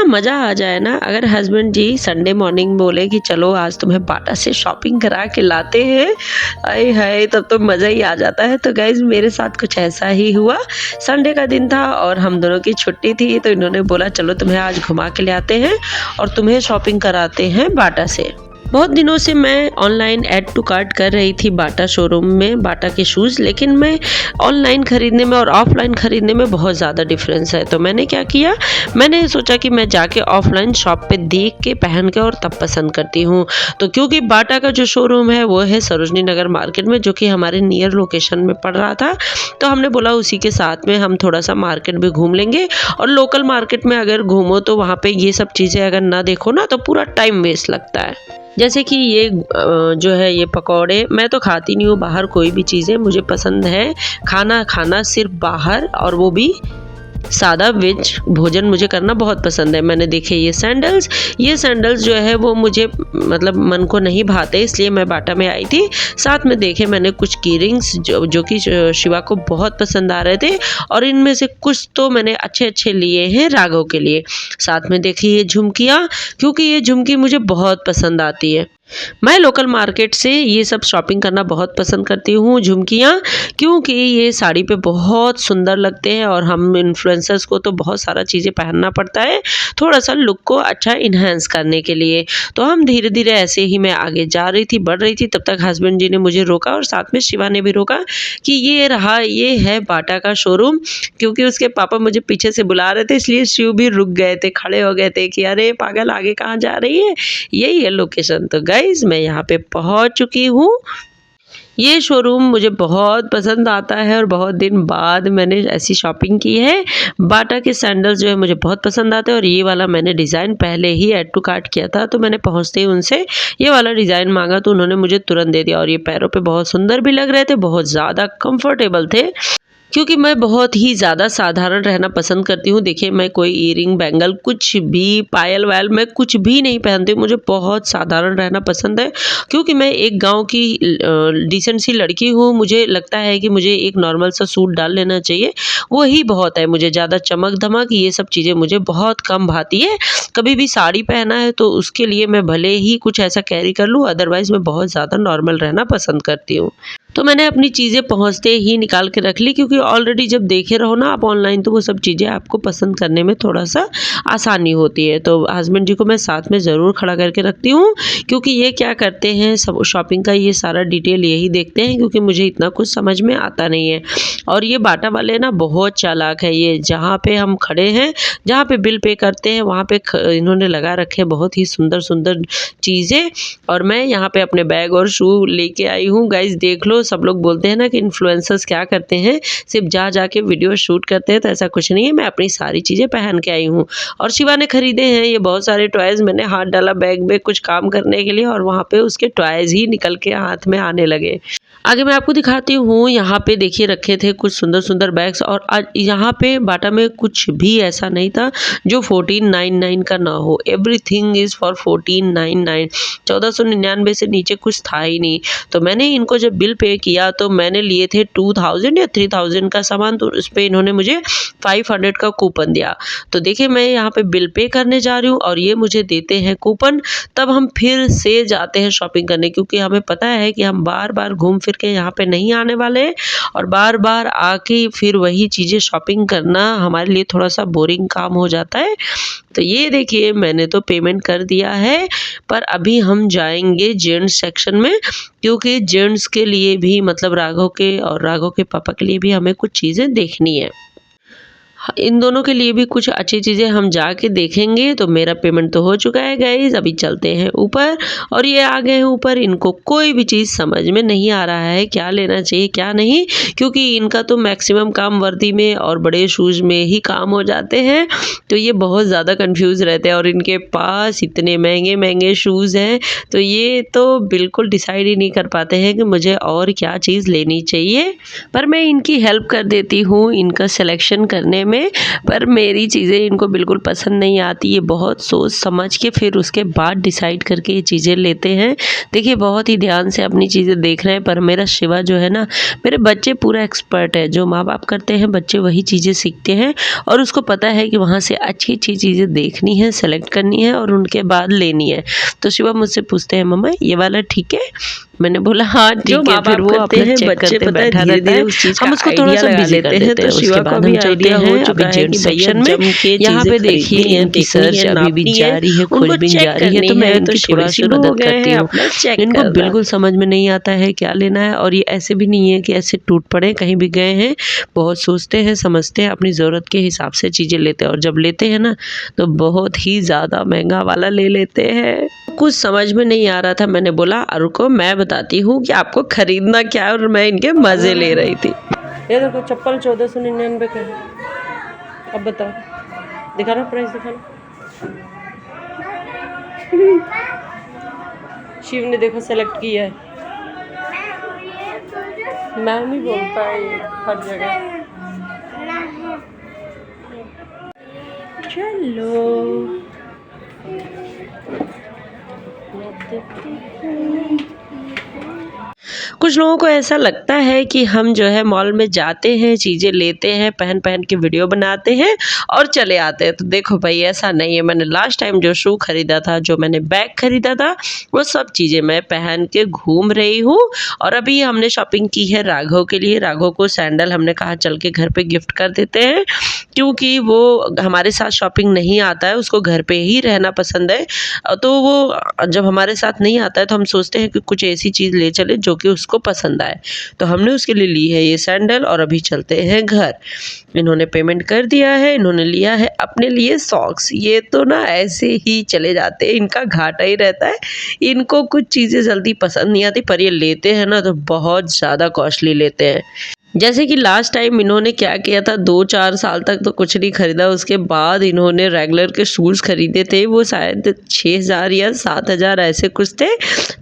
मज़ा आ जाए ना अगर हस्बैंड जी संडे मॉर्निंग बोले कि चलो आज तुम्हें बाटा से शॉपिंग करा के लाते हैं, आए हाय तब तो मज़ा ही आ जाता है। तो गाइज़ मेरे साथ कुछ ऐसा ही हुआ। संडे का दिन था और हम दोनों की छुट्टी थी, तो इन्होंने बोला चलो तुम्हें आज घुमा के ले आते हैं और तुम्हें शॉपिंग कराते हैं बाटा से। बहुत दिनों से मैं ऑनलाइन ऐड टू कार्ट कर रही थी बाटा शोरूम में, बाटा के शूज़, लेकिन मैं ऑनलाइन ख़रीदने में और ऑफ़लाइन ख़रीदने में बहुत ज़्यादा डिफरेंस है। तो मैंने क्या किया, मैंने सोचा कि मैं जाके ऑफ़लाइन शॉप पे देख के पहन के और तब पसंद करती हूँ। तो क्योंकि बाटा का जो शोरूम है वो है सरोजनी नगर मार्केट में, जो कि हमारे नियर लोकेशन में पड़ रहा था। तो हमने बोला उसी के साथ में हम थोड़ा सा मार्केट भी घूम लेंगे, और लोकल मार्केट में अगर घूमो तो वहाँ पे ये सब चीज़ें अगर ना देखो ना तो पूरा टाइम वेस्ट लगता है। जैसे कि ये जो है ये पकौड़े, मैं तो खाती नहीं हूँ बाहर कोई भी चीज़ें, मुझे पसंद है खाना सिर्फ बाहर, और वो भी सादा वेज भोजन मुझे करना बहुत पसंद है। मैंने देखे ये सैंडल्स जो है वो मुझे मतलब मन को नहीं भाते, इसलिए मैं बाटा में आई थी। साथ में देखे मैंने कुछ कीरिंग्स जो कि शिवा को बहुत पसंद आ रहे थे, और इनमें से कुछ तो मैंने अच्छे लिए हैं राघव के लिए। साथ में देखिए ये झुमकियाँ, क्योंकि ये झुमकी मुझे बहुत पसंद आती है। मैं लोकल मार्केट से ये सब शॉपिंग करना बहुत पसंद करती हूँ, झुमकियाँ, क्योंकि ये साड़ी पे बहुत सुंदर लगते हैं, और हम इन्फ्लुएंसर्स को तो बहुत सारा चीज़ें पहनना पड़ता है थोड़ा सा लुक को अच्छा इन्हेंस करने के लिए। तो हम धीरे धीरे ऐसे ही मैं आगे जा रही थी, बढ़ रही थी, तब तक हस्बैंड जी ने मुझे रोका और साथ में शिवा ने भी रोका कि ये है बाटा का शोरूम। क्योंकि उसके पापा मुझे पीछे से बुला रहे थे, इसलिए शिव भी रुक गए थे, खड़े हो गए थे कि अरे पागल आगे कहाँ जा रही है, यही है लोकेशन। तो गाइज मैं यहाँ पे पहुँच चुकी हूँ। ये शोरूम मुझे बहुत पसंद आता है और बहुत दिन बाद मैंने ऐसी शॉपिंग की है। बाटा के सैंडल्स जो है मुझे बहुत पसंद आते हैं, और ये वाला मैंने डिज़ाइन पहले ही ऐड टू कार्ट किया था, तो मैंने पहुँचते ही उनसे ये वाला डिज़ाइन मांगा तो उन्होंने मुझे तुरंत दे दिया, और ये पैरों पे बहुत सुंदर भी लग रहे थे, बहुत ज़्यादा कंफर्टेबल थे। क्योंकि मैं बहुत ही ज़्यादा साधारण रहना पसंद करती हूँ। देखिए मैं कोई ईयरिंग, बैंगल, कुछ भी पायल वायल मैं कुछ भी नहीं पहनती हूँ, मुझे बहुत साधारण रहना पसंद है। क्योंकि मैं एक गांव की डिसेंट सी लड़की हूँ, मुझे लगता है कि मुझे एक नॉर्मल सा सूट डाल लेना चाहिए, वो ही बहुत है। मुझे ज़्यादा चमक धमक ये सब चीज़ें मुझे बहुत कम भाती है। कभी भी साड़ी पहना है तो उसके लिए मैं भले ही कुछ ऐसा कैरी कर लूँ, अदरवाइज़ मैं बहुत ज़्यादा नॉर्मल रहना पसंद करती हूँ। तो मैंने अपनी चीज़ें पहुँचते ही निकाल के रख ली, क्योंकि ऑलरेडी जब देखे रहो ना आप ऑनलाइन तो वो सब चीज़ें आपको पसंद करने में थोड़ा सा आसानी होती है। तो हस्बैंड जी को मैं साथ में ज़रूर खड़ा करके रखती हूँ, क्योंकि ये क्या करते हैं सब शॉपिंग का ये सारा डिटेल यही देखते हैं, क्योंकि मुझे इतना कुछ समझ में आता नहीं है। और ये बाटा वाले ना बहुत चालाक है, ये जहाँ पे हम खड़े हैं, जहाँ पे बिल पे करते हैं वहाँ पे इन्होंने लगा रखे हैं बहुत ही सुंदर सुंदर चीज़ें, और मैं यहाँ पे अपने बैग और शू लेके आई हूँ। गाइज देख लो, सब लोग बोलते हैं ना कि इन्फ्लुएंसर्स क्या करते हैं, सिर्फ जा के वीडियो शूट करते हैं, तो ऐसा कुछ नहीं है। मैं अपनी सारी चीज़ें पहन के आई हूँ, और शिवा ने खरीदे हैं ये बहुत सारे टॉयज़। मैंने हाथ डाला बैग में कुछ काम करने के लिए, और वहाँ पे उसके टॉयज़ ही निकल के हाथ में आने लगे। आगे मैं आपको दिखाती हूँ, यहाँ पे देखिए रखे थे कुछ सुंदर सुंदर बैग्स, और आज यहाँ पे बाटा में कुछ भी ऐसा नहीं था जो 1499 का ना हो। एवरीथिंग इज़ फॉर 1499, 1499 से नीचे कुछ था ही नहीं। तो मैंने इनको जब बिल पे किया तो मैंने लिए थे 2000 या 3000 का सामान, तो उस पर इन्होंने मुझे 500 का कूपन दिया। तो देखिए मैं यहाँ पे बिल पे करने जा रही हूँ और ये मुझे देते हैं कूपन। तब हम फिर से जाते हैं शॉपिंग करने, क्योंकि हमें पता है कि हम बार बार घूम फिर के यहाँ पे नहीं आने वाले हैं, और बार बार आके फिर वही चीज़ें शॉपिंग करना हमारे लिए थोड़ा सा बोरिंग काम हो जाता है। तो ये देखिए मैंने तो पेमेंट कर दिया है, पर अभी हम जाएंगे जेंट्स सेक्शन में, क्योंकि जेंट्स के लिए भी मतलब राघव के और राघव के पापा के लिए भी हमें कुछ चीज़ें देखनी है। इन दोनों के लिए भी कुछ अच्छी चीज़ें हम जाके देखेंगे। तो मेरा पेमेंट तो हो चुका है गाइज, अभी चलते हैं ऊपर, और ये आ गए हैं ऊपर। इनको कोई भी चीज़ समझ में नहीं आ रहा है क्या लेना चाहिए क्या नहीं, क्योंकि इनका तो मैक्सिमम काम वर्दी में और बड़े शूज़ में ही काम हो जाते हैं। तो ये बहुत ज़्यादा कंफ्यूज रहते हैं, और इनके पास इतने महंगे महंगे शूज़ हैं, तो ये तो बिल्कुल डिसाइड ही नहीं कर पाते हैं कि मुझे और क्या चीज़ लेनी चाहिए। पर मैं इनकी हेल्प कर देती हूँ इनका सिलेक्शन करने में। में, पर मेरी चीज़ें इनको बिल्कुल पसंद नहीं आती। ये बहुत सोच समझ के फिर उसके बाद डिसाइड करके ये चीज़ें लेते हैं। देखिए बहुत ही ध्यान से अपनी चीज़ें देख रहे हैं, पर मेरा शिवा जो है ना, मेरे बच्चे पूरा एक्सपर्ट है। जो माँ बाप करते हैं बच्चे वही चीज़ें सीखते हैं, और उसको पता है कि वहाँ से अच्छी अच्छी चीज़ें देखनी है, सेलेक्ट करनी है और उनके बाद लेनी है। तो शिवा मुझसे पूछते हैं मम्मा ये वाला ठीक है? मैंने बोला हाँ ठीक है। फिर वो अपना चेक करते बैठा रहता है, हम उसको थोड़ा सा बिजी कर देते हैं। उसके बाद हम चलते हैं अभी जेंट्स सेक्शन में। यहाँ पे देखिए इनकी सर्च अभी भी जारी है, खोजबीन जारी है, तो मैं इनकी थोड़ी सी मदद करती हूँ। इनको बिल्कुल समझ में नहीं आता है क्या लेना है, और ये ऐसे भी नहीं है कि ऐसे टूट पड़े कहीं भी गए हैं। बहुत सोचते हैं, समझते हैं, अपनी ज़रूरत के हिसाब से चीज़ें लेते हैं, और जब लेते हैं ना तो बहुत ही ज़्यादा महंगा वाला ले लेते हैं। कुछ समझ में नहीं आ रहा था, मैंने बोला रुको मैं बताती हूँ कि आपको खरीदना क्या है, और मैं इनके मज़े ले रही थी। ये देखो चप्पल 1499 का है। अब बताओ, दिखाना प्राइस दिखाना। शिव ने देखो सेलेक्ट किया है। मैम ही बोलता है हर जगह। चलो कुछ लोगों को ऐसा लगता है कि हम जो है मॉल में जाते हैं, चीज़ें लेते हैं, पहन पहन के वीडियो बनाते हैं और चले आते हैं। तो देखो भाई ऐसा नहीं है। मैंने लास्ट टाइम जो शू खरीदा था, जो मैंने बैग खरीदा था, वो सब चीज़ें मैं पहन के घूम रही हूँ। और अभी हमने शॉपिंग की है राघव के लिए। राघव को सैंडल हमने कहा चल के घर पे गिफ्ट कर देते हैं, क्योंकि वो हमारे साथ शॉपिंग नहीं आता है, उसको घर पे ही रहना पसंद है। तो वो जब हमारे साथ नहीं आता है तो हम सोचते हैं कि कुछ ऐसी चीज़ ले चले जो कि उसको पसंद आए। तो हमने उसके लिए ली है ये सैंडल, और अभी चलते हैं घर। इन्होंने पेमेंट कर दिया है, इन्होंने लिया है अपने लिए सॉक्स। ये तो ना ऐसे ही चले जाते हैं, इनका घाटा ही रहता है। इनको कुछ चीज़ें जल्दी पसंद नहीं आती, पर ये लेते हैं ना तो बहुत ज़्यादा कॉस्टली लेते हैं। जैसे कि लास्ट टाइम इन्होंने क्या किया था, 2-4 साल तक तो कुछ नहीं खरीदा, उसके बाद इन्होंने रेगुलर के शूज़ खरीदे थे, वो शायद 6,000 या 7,000 ऐसे कुछ थे।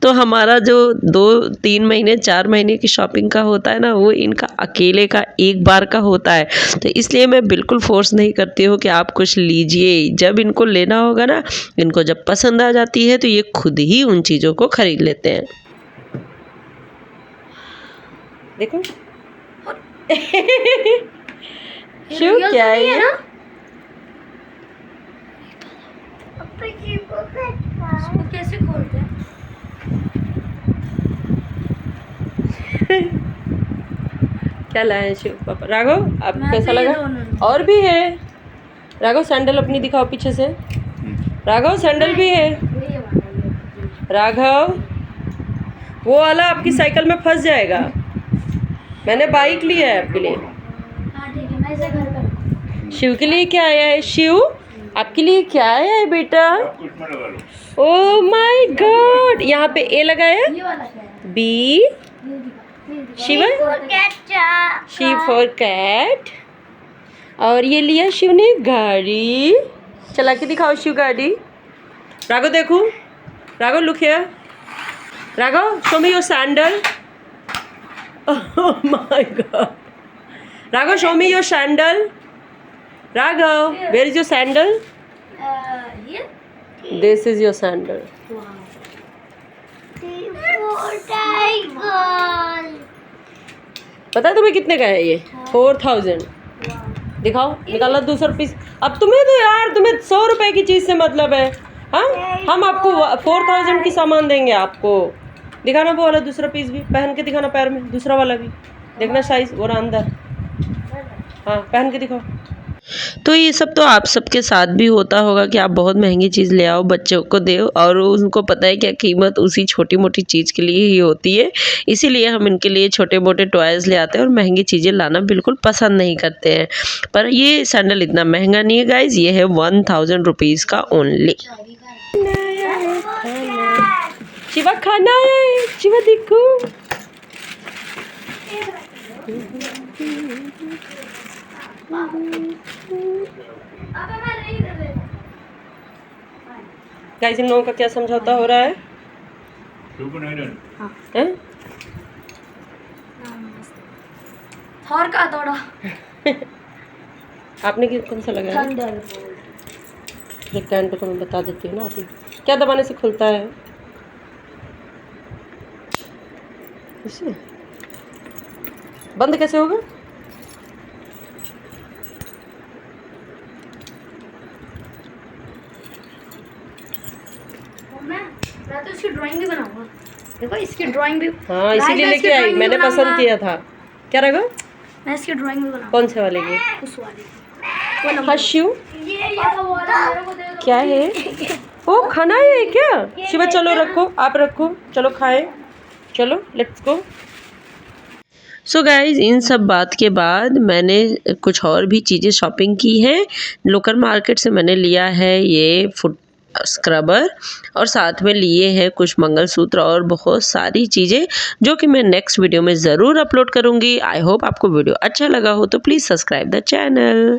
तो हमारा जो 2-3 महीने 4 महीने की शॉपिंग का होता है ना, वो इनका अकेले का एक बार का होता है। तो इसलिए मैं बिल्कुल फोर्स नहीं करती हूँ कि आप कुछ लीजिए। जब इनको लेना होगा ना, इनको जब पसंद आ जाती है तो ये खुद ही उन चीज़ों को खरीद लेते हैं। देखो शू क्या है ये? इसको कैसे खोलते हैं? क्या लाए हैं शिव पापा? राघव आपको कैसा लगा? और भी है राघव, सैंडल अपनी दिखाओ पीछे से। राघव सैंडल भी है। राघव वो वाला आपकी साइकिल में फंस जाएगा। मैंने बाइक ली है आपके लिए। हाँ ठीक है, मैं इसे घर पर रखूँ। शिव के लिए क्या आया है? शिव आपके लिए क्या आया है बेटा? ओह माय गॉड, यहाँ पे ए लगाया, ये वाला क्या है? बी शिवा, कैचा शी फॉर कैट। और ये लिया शिव ने गाड़ी। चला के दिखाओ शिव गाड़ी। राघव देखो, Raghav look here. Raghav show me your sandal. Oh my God, Raghav show me your sandal. Raghav where is your sandal? ये दिस इज योर सैंडल। पता है तुम्हें कितने का है ये? 4,000। दिखाओ, निकाला दूसरा पीस। अब तुम्हें तो यार, तुम्हें 100 रुपए की चीज़ से मतलब है। हाँ, हम आपको 4,000 की सामान देंगे आपको। दिखाना वो वाला दूसरा पीस भी, पहन के दिखाना पैर में, दूसरा वाला भी देखना साइज और अंदर। हाँ पहन के दिखाओ। तो ये सब तो आप सबके साथ भी होता होगा कि आप बहुत महंगी चीज़ ले आओ, बच्चों को दो, और उनको पता है क्या कीमत उसी छोटी मोटी चीज़ के लिए ही होती है। इसीलिए हम इनके लिए छोटे मोटे टॉयज़ ले आते हैं, और महंगी चीज़ें लाना बिल्कुल पसंद नहीं करते हैं। पर ये सैंडल इतना महंगा नहीं है गाइज, ये है 1,000 रुपीज़ का ओनली। शिवा खाना है, शिवा देखो। गाइस इन लोगों का क्या समझौता हो रहा है? हैं? थोड़ा का थोड़ा आपने कौन सा लगाया? थंडरबोल्ट। एक कैन तो मैं बता देती हूँ ना अभी। क्या दबाने से खुलता है? इसे बंद कैसे होगा? मैं तो इसकी ड्राइंग भी बनाऊंगा। देखो इसकी ड्राइंग भी। हाँ इसीलिए लेके आई, मैंने पसंद किया था। क्या रहेगा? मैं इसकी ड्राइंग भी बनाऊंगा। कौन से वाले की? उस वाली। हाँ शिव, ये वाला मेरे को दे दो। क्या है? ओ खाना है क्या? शिवा चलो रखो, आप रखो, चलो खाएं, चलो लेट्स गो। सो गाइज़ इन सब बात के बाद मैंने कुछ और भी चीज़ें शॉपिंग की हैं। लोकल मार्केट से मैंने लिया है ये फुट स्क्रबर और साथ में लिए हैं कुछ मंगलसूत्र और बहुत सारी चीज़ें जो कि मैं नेक्स्ट वीडियो में ज़रूर अपलोड करूँगी। आई होप आपको वीडियो अच्छा लगा हो तो प्लीज़ सब्सक्राइब द चैनल।